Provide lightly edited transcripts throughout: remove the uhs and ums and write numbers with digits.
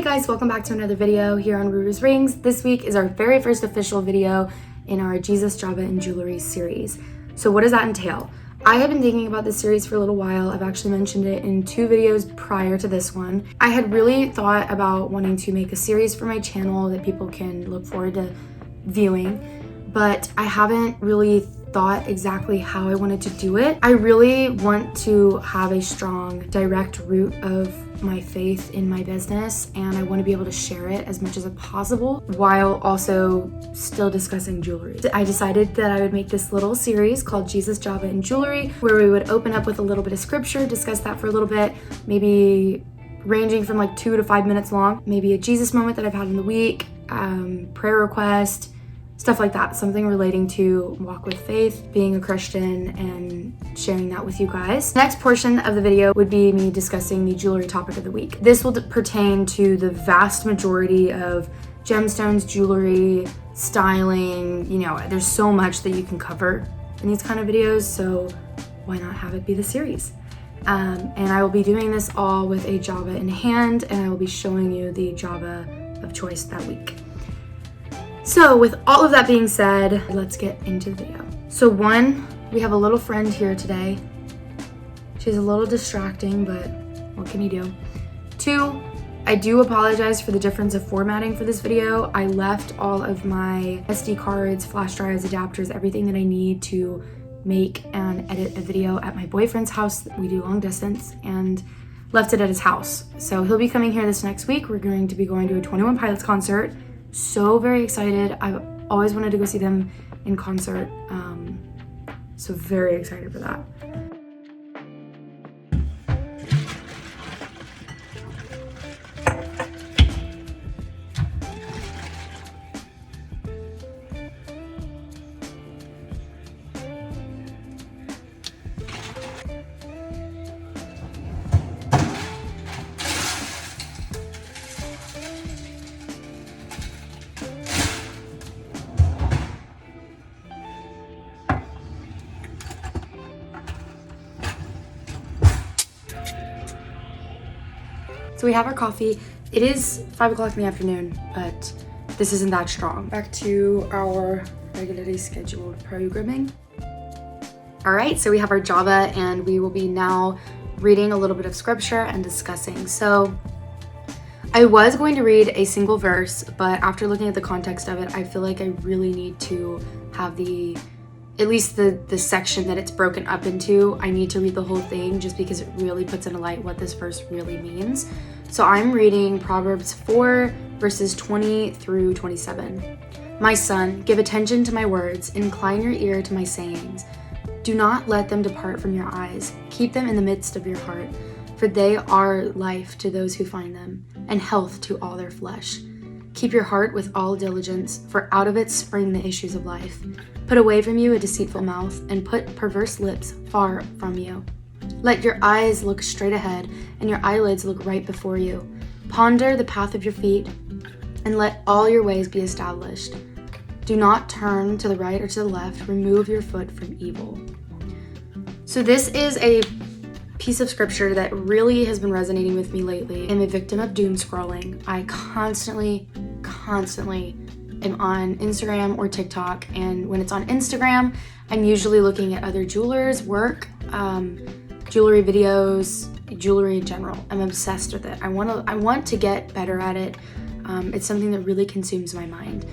Hey guys, welcome back to another video here on Ruru's Rings. This week is our very first official video in our Jesus, Java, and Jewelry series. So what does that entail? I have been thinking about this series for a little while. I've actually mentioned it in 2 videos prior to this one. I had really thought about wanting to make a series for my channel that people can look forward to viewing, but I haven't really thought exactly how I wanted to do it. I really want to have a strong direct root of my faith in my business, and I want to be able to share it as much as possible while also still discussing jewelry. I decided that I would make this little series called Jesus, Java, and Jewelry, where we would open up with a little bit of scripture, discuss that for a little bit, maybe ranging from like 2 to 5 minutes long, maybe a Jesus moment that I've had in the week, prayer request, stuff like that, something relating to walk with faith, being a Christian, and sharing that with you guys. The next portion of the video would be me discussing the jewelry topic of the week. This will pertain to the vast majority of gemstones, jewelry, styling. You know, there's so much that you can cover in these kind of videos, so why not have it be the series? And I will be doing this all with a Java in hand, and I will be showing you the Java of choice that week. So with all of that being said, let's get into the video. So 1, we have a little friend here today. She's a little distracting, but what can you do? 2, I do apologize for the difference of formatting for this video. I left all of my SD cards, flash drives, adapters, everything that I need to make and edit a video at my boyfriend's house. We do long distance, and left it at his house. So he'll be coming here this next week. We're going to be going to a 21 Pilots concert. So very excited. I've always wanted to go see them in concert, so very excited for that. So we have our coffee. It is 5 o'clock in the afternoon, but this isn't that strong. Back to our regularly scheduled programming. All right, so we have our Java, and we will be now reading a little bit of scripture and discussing. So I was going to read a single verse, but after looking at the context of it, I feel like I really need to have at least the section that it's broken up into. I need to read the whole thing just because it really puts into light what this verse really means. So I'm reading Proverbs 4, verses 20 through 27. My son, give attention to my words, incline your ear to my sayings. Do not let them depart from your eyes. Keep them in the midst of your heart, for they are life to those who find them, and health to all their flesh. Keep your heart with all diligence, for out of it spring the issues of life. Put away from you a deceitful mouth, and put perverse lips far from you. Let your eyes look straight ahead, and your eyelids look right before you. Ponder the path of your feet, and let all your ways be established. Do not turn to the right or to the left. Remove your foot from evil. So this is a piece of scripture that really has been resonating with me lately. I'm a victim of doom scrolling. I constantly am on Instagram or TikTok, and when it's on Instagram, I'm usually looking at other jewelers' work, jewelry videos, jewelry in general. I'm obsessed with it. I want to get better at it. It's something that really consumes my mind.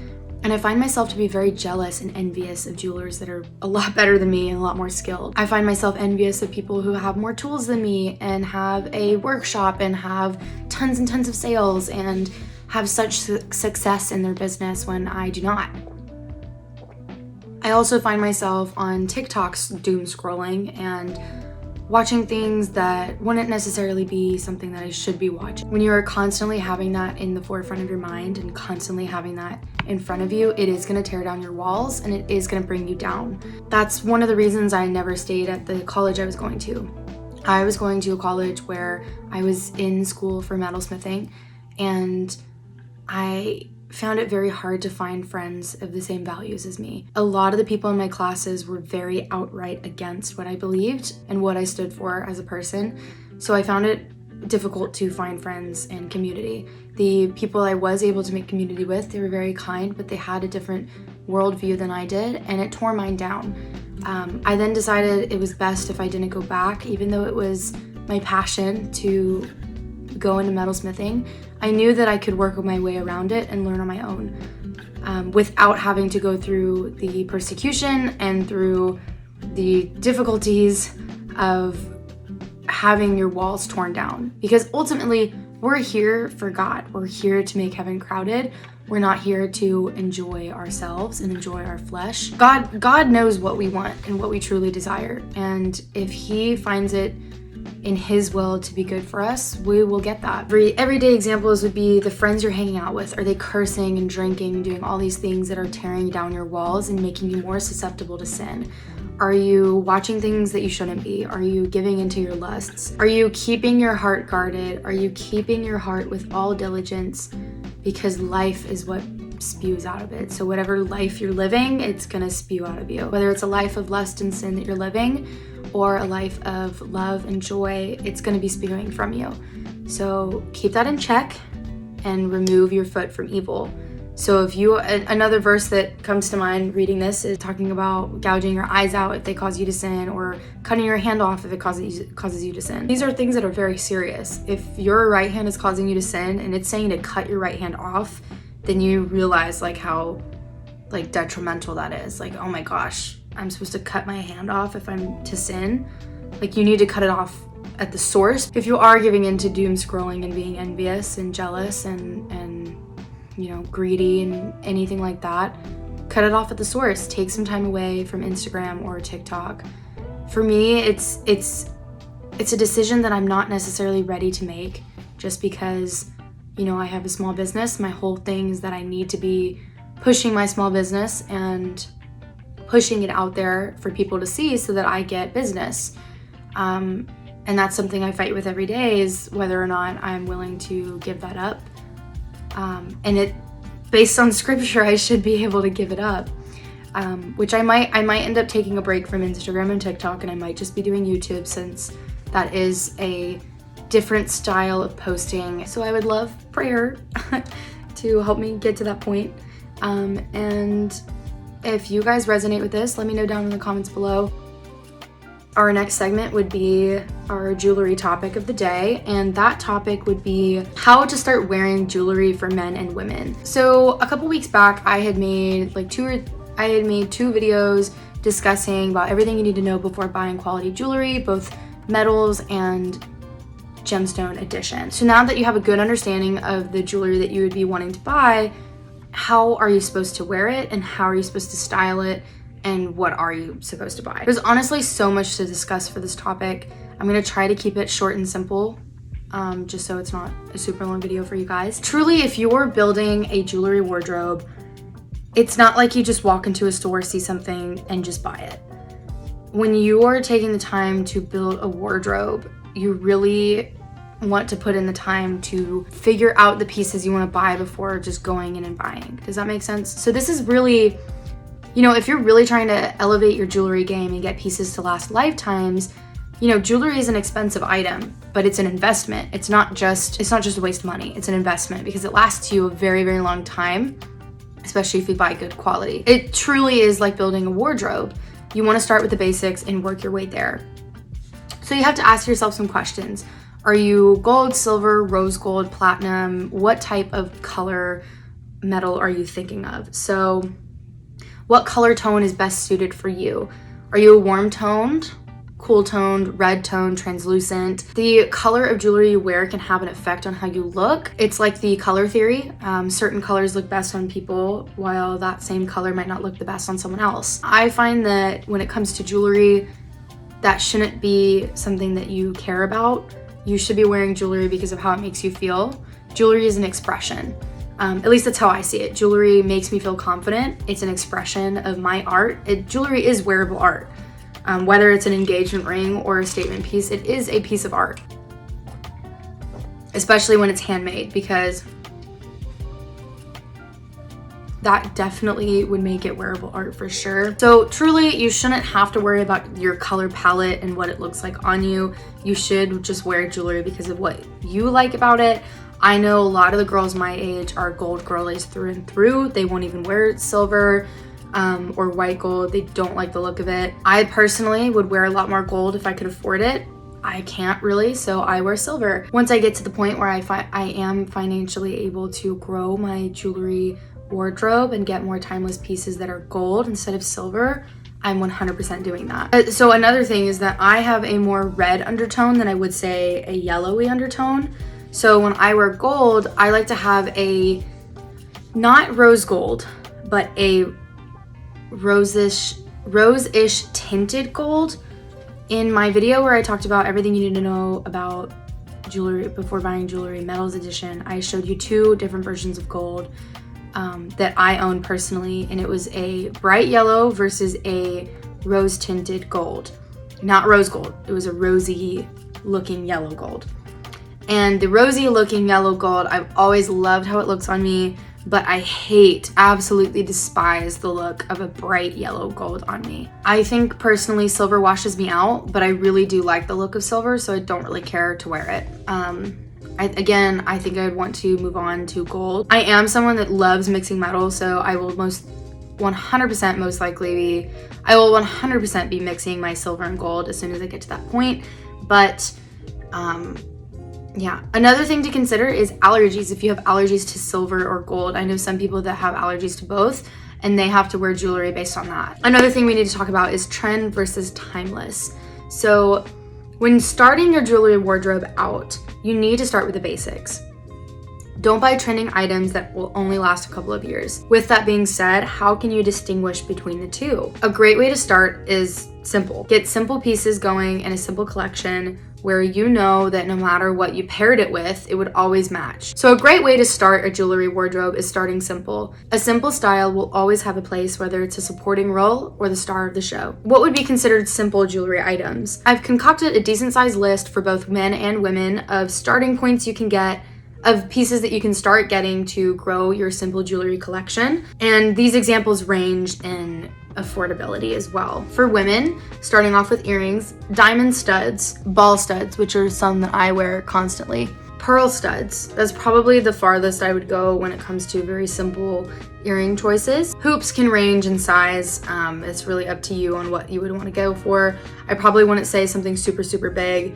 And I find myself to be very jealous and envious of jewelers that are a lot better than me and a lot more skilled. I find myself envious of people who have more tools than me and have a workshop and have tons and tons of sales and have such success in their business when I do not. I also find myself on TikTok's doom scrolling and watching things that wouldn't necessarily be something that I should be watching. When you are constantly having that in the forefront of your mind and constantly having that in front of you, it is going to tear down your walls and it is going to bring you down. That's one of the reasons I never stayed at the college I was going to. I was going to a college where I was in school for metalsmithing, and I found it very hard to find friends of the same values as me. A lot of the people in my classes were very outright against what I believed and what I stood for as a person. So I found it difficult to find friends and community. The people I was able to make community with, they were very kind, but they had a different worldview than I did, and it tore mine down. I then decided it was best if I didn't go back, even though it was my passion to go into metalsmithing. I knew that I could work my way around it and learn on my own, without having to go through the persecution and through the difficulties of having your walls torn down. Because ultimately, we're here for God. We're here to make heaven crowded. We're not here to enjoy ourselves and enjoy our flesh. God knows what we want and what we truly desire. And if He finds it in His will to be good for us, we will get that. Everyday examples would be the friends you're hanging out with. Are they cursing and drinking and doing all these things that are tearing down your walls and making you more susceptible to sin? Are you watching things that you shouldn't be? Are you giving into your lusts? Are you keeping your heart guarded? Are you keeping your heart with all diligence? Because life is what spews out of it. So whatever life you're living, it's gonna spew out of you. Whether it's a life of lust and sin that you're living or a life of love and joy, it's gonna be spewing from you. So keep that in check and remove your foot from evil. So if you, another verse that comes to mind reading this is talking about gouging your eyes out if they cause you to sin, or cutting your hand off if it causes you to sin. These are things that are very serious. If your right hand is causing you to sin and it's saying to cut your right hand off, then you realize like how like detrimental that is. Like, oh my gosh, I'm supposed to cut my hand off if I'm to sin. Like, you need to cut it off at the source. If you are giving into doom scrolling and being envious and jealous and you know, greedy and anything like that, cut it off at the source. Take some time away from Instagram or TikTok. For me, it's a decision that I'm not necessarily ready to make, just because, you know, I have a small business. My whole thing is that I need to be pushing my small business and pushing it out there for people to see so that I get business. And that's something I fight with every day, is whether or not I'm willing to give that up. And it, based on scripture, I should be able to give it up, which I might end up taking a break from Instagram and TikTok, and I might just be doing YouTube, since that is a different style of posting. So I would love prayer to help me get to that point. And if you guys resonate with this, let me know down in the comments below. Our next segment would be our jewelry topic of the day, and that topic would be how to start wearing jewelry for men and women. So a couple weeks back, I had made two videos discussing about everything you need to know before buying quality jewelry, both metals and gemstone edition. So now that you have a good understanding of the jewelry that you would be wanting to buy, how are you supposed to wear it and how are you supposed to style it? And what are you supposed to buy? There's honestly so much to discuss for this topic. I'm gonna try to keep it short and simple, just so it's not a super long video for you guys. Truly, if you're building a jewelry wardrobe, it's not like you just walk into a store, see something, and just buy it. When you are taking the time to build a wardrobe, you really want to put in the time to figure out the pieces you wanna buy before just going in and buying. Does that make sense? So this is really, you know, if you're really trying to elevate your jewelry game and get pieces to last lifetimes, you know, jewelry is an expensive item, but it's an investment. It's not just a waste of money. It's an investment because it lasts you a very, very long time, especially if you buy good quality. It truly is like building a wardrobe. You want to start with the basics and work your way there. So you have to ask yourself some questions. Are you gold, silver, rose gold, platinum? What type of color metal are you thinking of? So what color tone is best suited for you? Are you a warm toned, cool toned, red toned, translucent? The color of jewelry you wear can have an effect on how you look. It's like the color theory. Certain colors look best on people, while that same color might not look the best on someone else. I find that when it comes to jewelry, that shouldn't be something that you care about. You should be wearing jewelry because of how it makes you feel. Jewelry is an expression. At least that's how I see it. Jewelry makes me feel confident. It's an expression of my art. Jewelry is wearable art. Whether it's an engagement ring or a statement piece, it is a piece of art. Especially when it's handmade, because that definitely would make it wearable art for sure. So truly, you shouldn't have to worry about your color palette and what it looks like on you. You should just wear jewelry because of what you like about it. I know a lot of the girls my age are gold girlies through and through. They won't even wear silver or white gold. They don't like the look of it. I personally would wear a lot more gold if I could afford it. I can't really, so I wear silver. Once I get to the point where I am financially able to grow my jewelry wardrobe and get more timeless pieces that are gold instead of silver, I'm 100% doing that. So another thing is that I have a more red undertone than I would say a yellowy undertone. So when I wear gold, I like to have a, not rose gold, but a rose-ish tinted gold. In my video where I talked about everything you need to know about jewelry before buying jewelry, metals edition, I showed you 2 different versions of gold that I own personally, and it was a bright yellow versus a rose tinted gold. Not rose gold, it was a rosy looking yellow gold. And the rosy looking yellow gold, I've always loved how it looks on me, but I absolutely despise the look of a bright yellow gold on me. I think personally silver washes me out, but I really do like the look of silver, so I don't really care to wear it. I think I'd want to move on to gold. I am someone that loves mixing metals, so I will 100% most likely be, I will 100% be mixing my silver and gold as soon as I get to that point. But yeah, another thing to consider is allergies. If you have allergies to silver or gold, I know some people that have allergies to both and they have to wear jewelry based on that. Another thing we need to talk about is trend versus timeless. So when starting your jewelry wardrobe out, you need to start with the basics. Don't buy trending items that will only last a couple of years. With that being said, how can you distinguish between the two? A great way to start is simple. Get simple pieces going in a simple collection where you know that no matter what you paired it with, it would always match. So a great way to start a jewelry wardrobe is starting simple. A simple style will always have a place, whether it's a supporting role or the star of the show. What would be considered simple jewelry items? I've concocted a decent sized list for both men and women of starting points you can get, of pieces that you can start getting to grow your simple jewelry collection. And these examples range in affordability as well. For women, starting off with earrings, diamond studs, ball studs, which are some that I wear constantly, pearl studs. That's probably the farthest I would go when it comes to very simple earring choices. Hoops can range in size. It's really up to you on what you would want to go for. I probably wouldn't say something super big.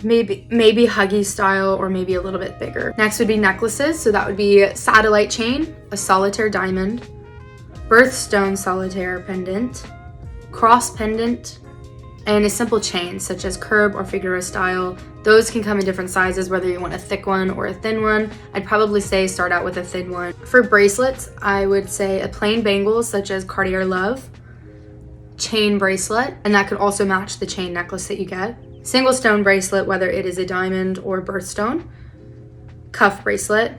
Maybe Huggy style, or maybe a little bit bigger. Next would be necklaces. So that would be satellite chain, a solitaire diamond, birthstone solitaire pendant, cross pendant, and a simple chain such as curb or Figaro style. Those can come in different sizes, whether you want a thick one or a thin one. I'd probably say start out with a thin one. For bracelets, I would say a plain bangle such as Cartier Love, chain bracelet, and that could also match the chain necklace that you get. Single stone bracelet, whether it is a diamond or birthstone, cuff bracelet,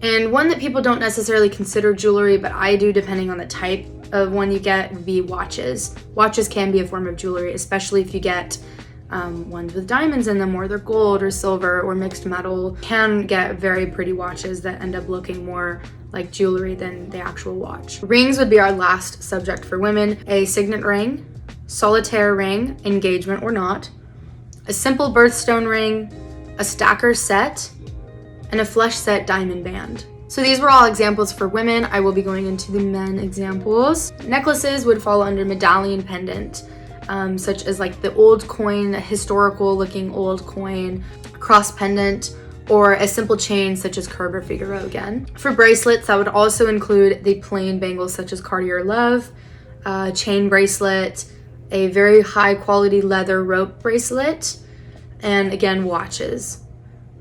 and one that people don't necessarily consider jewelry, but I do depending on the type of one you get, would be watches. Watches can be a form of jewelry, especially if you get ones with diamonds in them, or they're gold or silver or mixed metal. Can get very pretty watches that end up looking more like jewelry than the actual watch. Rings would be our last subject for women. A signet ring, solitaire ring, engagement or not, a simple birthstone ring, a stacker set, and a flush set diamond band. So these were all examples for women. I will be going into the men examples. Necklaces would fall under medallion pendant, such as like the old coin, a historical looking old coin, cross pendant, or a simple chain such as curb or Figaro again. For bracelets, that would also include the plain bangles such as Cartier Love, chain bracelet, a very high quality leather rope bracelet, and again, watches.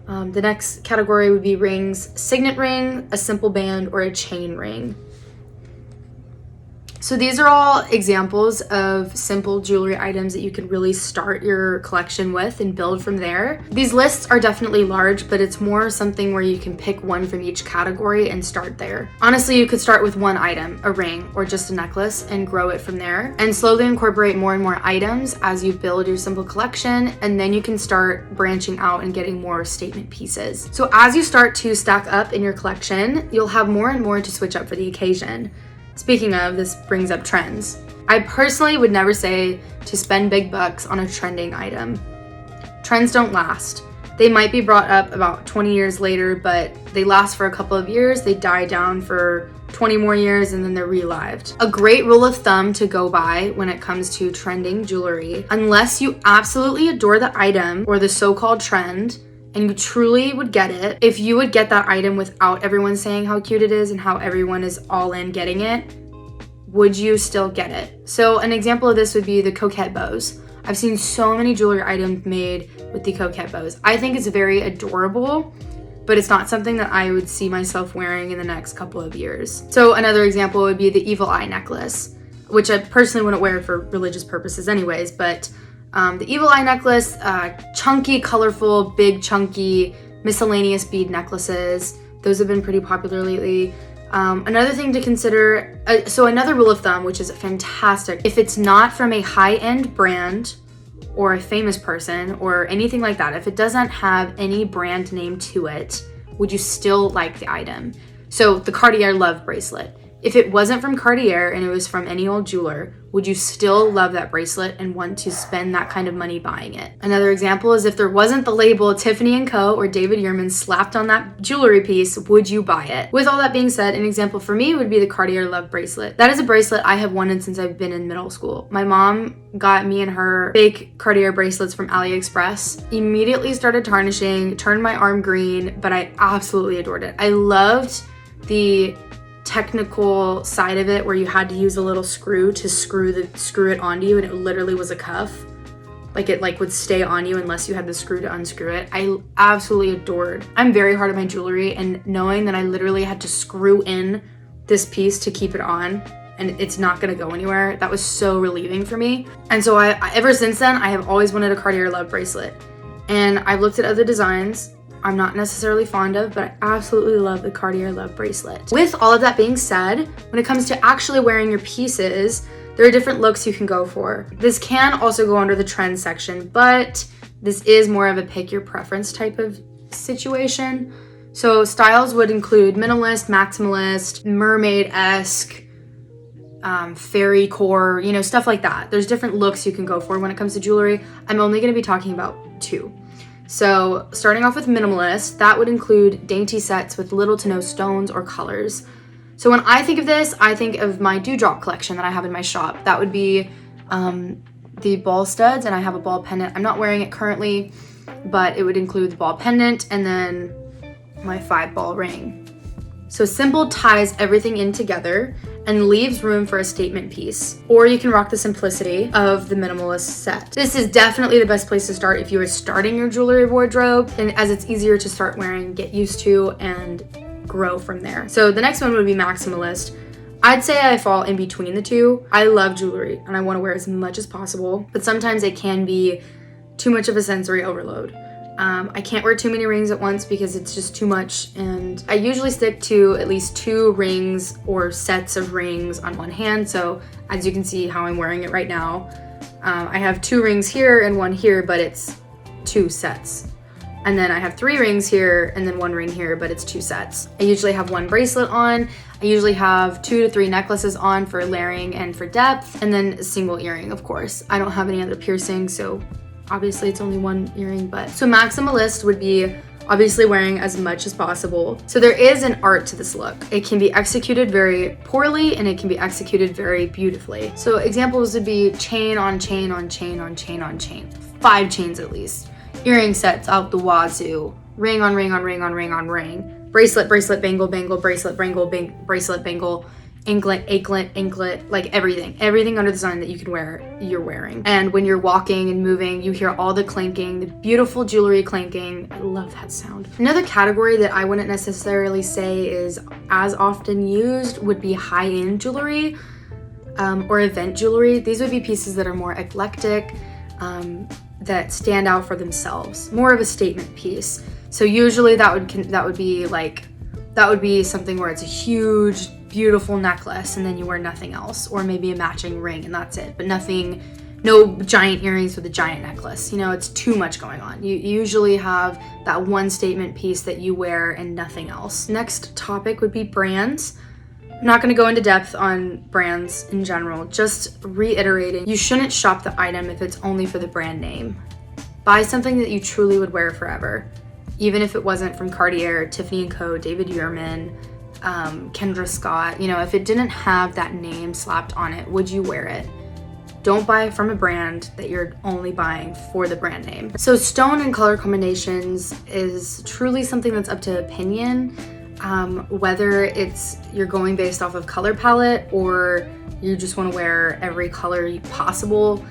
The next category would be rings, signet ring, a simple band, or a chain ring. So these are all examples of simple jewelry items that you can really start your collection with and build from there. These lists are definitely large, but it's more something where you can pick one from each category and start there. Honestly, you could start with one item, a ring or just a necklace, and grow it from there and slowly incorporate more and more items as you build your simple collection, and then you can start branching out and getting more statement pieces. So as you start to stack up in your collection, you'll have more and more to switch up for the occasion. Speaking of, this brings up trends. I personally would never say to spend big bucks on a trending item. Trends don't last. They might be brought up about 20 years later, but they last for a couple of years, they die down for 20 more years, and then they're relived. A great rule of thumb to go by when it comes to trending jewelry, unless you absolutely adore the item or the so-called trend, and you truly would get it, if you would get that item without everyone saying how cute it is and how everyone is all in getting it, would you still get it? So an example of this would be the coquette bows. I've seen so many jewelry items made with the coquette bows. I think it's very adorable, but it's not something that I would see myself wearing in the next couple of years. So another example would be the evil eye necklace, which I personally wouldn't wear for religious purposes anyways, but the evil eye necklace, chunky, colorful, big, chunky, miscellaneous bead necklaces. Those have been pretty popular lately. Another thing to consider, so another rule of thumb, which is fantastic, if it's not from a high-end brand or a famous person or anything like that, if it doesn't have any brand name to it, would you still like the item? So the Cartier Love bracelet. If it wasn't from Cartier and it was from any old jeweler, would you still love that bracelet and want to spend that kind of money buying it? Another example is if there wasn't the label Tiffany & Co. or David Yurman slapped on that jewelry piece, would you buy it? With all that being said, an example for me would be the Cartier Love bracelet. That is a bracelet I have wanted since I've been in middle school. My mom got me and her fake Cartier bracelets from AliExpress, immediately started tarnishing, turned my arm green, but I absolutely adored it. I loved the technical side of it where you had to use a little screw to screw it onto you, and it literally was a cuff. Like it would stay on you unless you had the screw to unscrew it. I absolutely adored. I'm very hard on my jewelry, and knowing that I literally had to screw in this piece to keep it on and it's not gonna go anywhere, that was so relieving for me. And so I ever since then, I have always wanted a Cartier Love bracelet. And I've looked at other designs I'm not necessarily fond of, but I absolutely love the Cartier Love bracelet. With all of that being said, when it comes to actually wearing your pieces, there are different looks you can go for. This can also go under the trend section, but this is more of a pick your preference type of situation. So styles would include minimalist, maximalist, mermaid-esque, fairy core, stuff like that. There's different looks you can go for when it comes to jewelry. I'm only gonna be talking about two. So starting off with minimalist, that would include dainty sets with little to no stones or colors. So when I think of this, I think of my dewdrop collection that I have in my shop. That would be the ball studs, and I have a ball pendant. I'm not wearing it currently, but it would include the ball pendant and then my 5-ball ring. So simple ties everything in together and leaves room for a statement piece. Or you can rock the simplicity of the minimalist set. This is definitely the best place to start if you are starting your jewelry wardrobe, and as it's easier to start wearing, get used to, and grow from there. So the next one would be maximalist. I'd say I fall in between the two. I love jewelry and I want to wear as much as possible, but sometimes it can be too much of a sensory overload. I can't wear too many rings at once because it's just too much, and I usually stick to at least 2 rings or sets of rings on one hand. So as you can see how I'm wearing it right now, I have 2 rings here and 1 here, but it's 2 sets. And then I have 3 rings here and then 1 ring here, but it's 2 sets. I usually have 1 bracelet on. I usually have 2 to 3 necklaces on for layering and for depth, and then a single earring, of course. I don't have any other piercings, so obviously it's only 1 earring, but. So maximalist would be obviously wearing as much as possible. So there is an art to this look. It can be executed very poorly and it can be executed very beautifully. So examples would be chain on chain on chain on chain on chain. 5 chains at least. Earring sets out the wazoo. Ring on ring on ring on ring on ring. Bracelet, bracelet, bangle, bangle, bracelet, bangle, bracelet, bangle. Anklet, like everything under the sun that you can wear, you're wearing. And when you're walking and moving, you hear all the clanking, the beautiful jewelry clanking. I love that sound. Another category that I wouldn't necessarily say is as often used would be high-end jewelry. or event jewelry. These would be pieces that are more eclectic, that stand out for themselves, more of a statement piece. So usually that would be something where it's a huge, beautiful necklace and then you wear nothing else, or maybe a matching ring and that's it, but no giant earrings with a giant necklace. You know, it's too much going on. You usually have that one statement piece that you wear and nothing else. Next topic would be brands. I'm not going to go into depth on brands in general, just reiterating, you shouldn't shop the item if it's only for the brand name. Buy something that you truly would wear forever, even if it wasn't from Cartier, Tiffany & Co., David Yurman, Kendra Scott. You know, if it didn't have that name slapped on it, would you wear it? Don't buy from a brand that you're only buying for the brand name. So stone and color combinations is truly something that's up to opinion. Whether you're going based off of color palette or you just want to wear every color possible,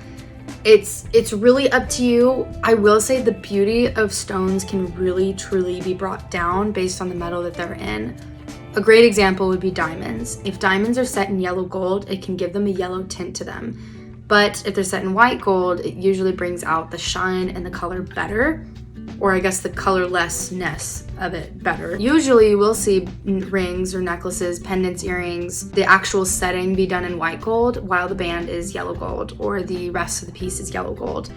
it's really up to you. I will say the beauty of stones can really truly be brought down based on the metal that they're in. A great example would be diamonds. If diamonds are set in yellow gold, it can give them a yellow tint to them. But if they're set in white gold, it usually brings out the shine and the color better, or I guess the colorlessness of it better. Usually you will see rings or necklaces, pendants, earrings, the actual setting be done in white gold while the band is yellow gold or the rest of the piece is yellow gold.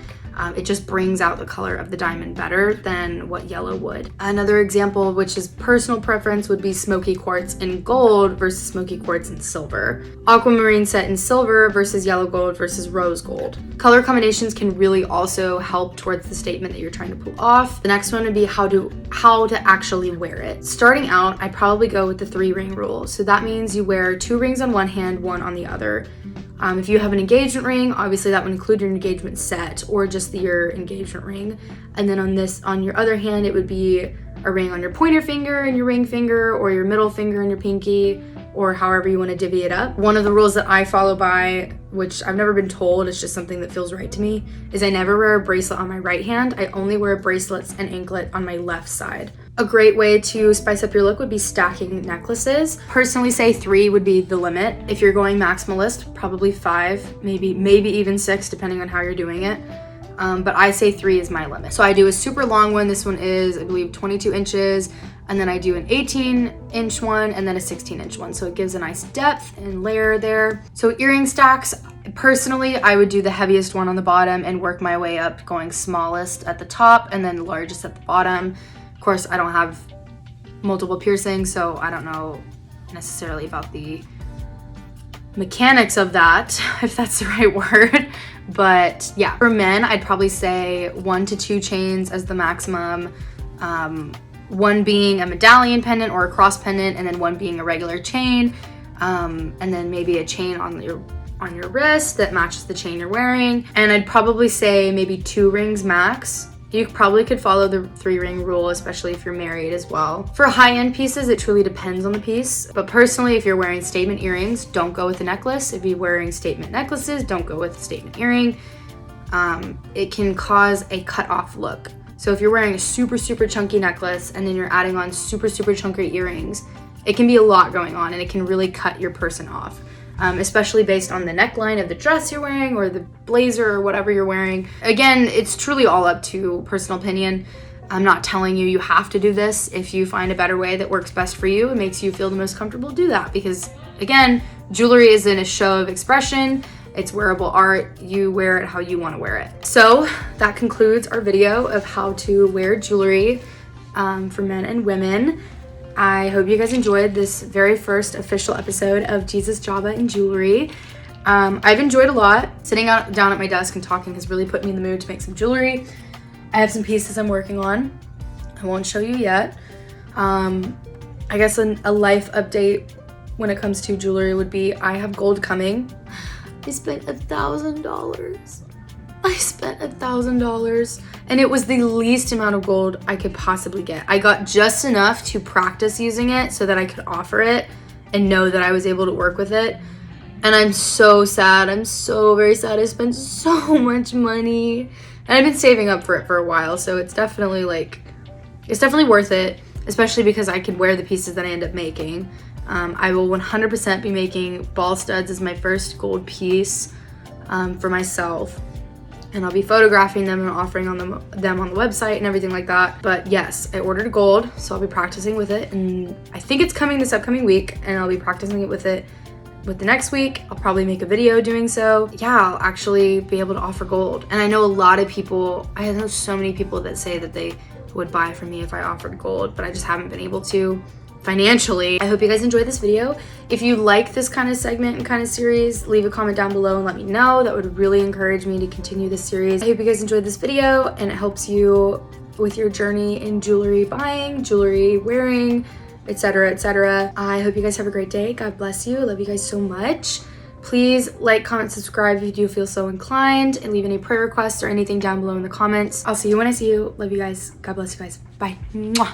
It just brings out the color of the diamond better than what yellow would. Another example, which is personal preference, would be smoky quartz in gold versus smoky quartz in silver. Aquamarine set in silver versus yellow gold versus rose gold. Color combinations can really also help towards the statement that you're trying to pull off. The next one would be how to actually wear it. Starting out, I'd probably go with the 3-ring rule. So that means you wear 2 rings on one hand, 1 on the other. If you have an engagement ring, obviously that would include your engagement set or just your engagement ring. And then on your other hand, it would be a ring on your pointer finger and your ring finger, or your middle finger and your pinky, or however you want to divvy it up. One of the rules that I follow by, which I've never been told, it's just something that feels right to me, is I never wear a bracelet on my right hand. I only wear bracelets and anklet on my left side. A great way to spice up your look would be stacking necklaces. Personally say 3 would be the limit. If you're going maximalist, probably 5, maybe even 6, depending on how you're doing it. But I say 3 is my limit. So I do a super long one. This one is, I believe, 22 inches. And then I do an 18-inch one and then a 16-inch one. So it gives a nice depth and layer there. So earring stacks, personally, I would do the heaviest one on the bottom and work my way up, going smallest at the top and then largest at the bottom. Of course, I don't have multiple piercings, so I don't know necessarily about the mechanics of that, if that's the right word. But yeah, for men, I'd probably say 1 to 2 chains as the maximum. 1 being a medallion pendant or a cross pendant, and then 1 being a regular chain. And then maybe a chain on your wrist that matches the chain you're wearing. And I'd probably say maybe 2 rings max. You probably could follow the 3-ring rule, especially if you're married as well. For high-end pieces, it truly depends on the piece. But personally, if you're wearing statement earrings, don't go with a necklace. If you're wearing statement necklaces, don't go with a statement earring. It can cause a cut-off look. So if you're wearing a super, super chunky necklace and then you're adding on super, super chunky earrings, it can be a lot going on and it can really cut your person off. Especially based on the neckline of the dress you're wearing or the blazer or whatever you're wearing. Again, it's truly all up to personal opinion. I'm not telling you have to do this. If you find a better way that works best for you, it makes you feel the most comfortable, do that. Because again, jewelry isn't a show of expression. It's wearable art. You wear it how you want to wear it. So that concludes our video of how to wear jewelry for men and women. I hope you guys enjoyed this very first official episode of Jesus, Java, and Jewelry. I've enjoyed a lot. Sitting down at my desk and talking has really put me in the mood to make some jewelry. I have some pieces I'm working on. I won't show you yet. I guess a life update when it comes to jewelry would be I have gold coming. I spent $1,000. I spent $1,000 and it was the least amount of gold I could possibly get. I got just enough to practice using it so that I could offer it and know that I was able to work with it. And I'm so sad. I'm so very sad. I spent so much money and I've been saving up for it for a while. So it's definitely worth it, especially because I could wear the pieces that I end up making. I will 100% be making ball studs as my first gold piece for myself. And I'll be photographing them and offering them on the website and everything like that. But yes, I ordered gold, so I'll be practicing with it. And I think it's coming this upcoming week, and I'll be practicing it with the next week. I'll probably make a video doing so. Yeah, I'll actually be able to offer gold. And I know a lot of people, I know so many people that say that they would buy from me if I offered gold, but I just haven't been able to financially. I hope you guys enjoyed this video. If you like this kind of segment and kind of series, leave a comment down below and let me know. That would really encourage me to continue this series. I hope you guys enjoyed this video and it helps you with your journey in jewelry buying, jewelry wearing, etc., etc. I hope you guys have a great day. God bless you. I love you guys so much. Please like, comment, subscribe if you do feel so inclined, and leave any prayer requests or anything down below in the comments. I'll see you when I see you. Love you guys. God bless you guys. Bye. Mwah.